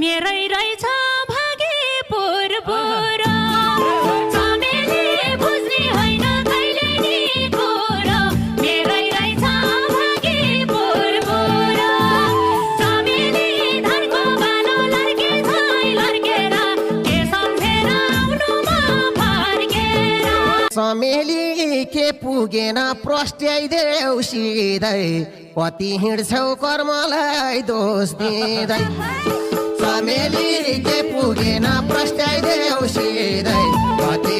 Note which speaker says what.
Speaker 1: मेरै रहेछ भागे पोर चमेली बुझ्ने होइन कहिले नि कुरो मेरै रहेछ भागे पोर चमेली धनको बालो लर्केछ लर्केर के सम्झेर आउनु म फर्केर
Speaker 2: चमेली के पुगेन प्रस्ट्याइदेऊ सिधै कति हिँड्छौ कर्मलाई दोष दिँदै चमेली के पुगेन प्रस्ट्याइदेऊ सिधै कति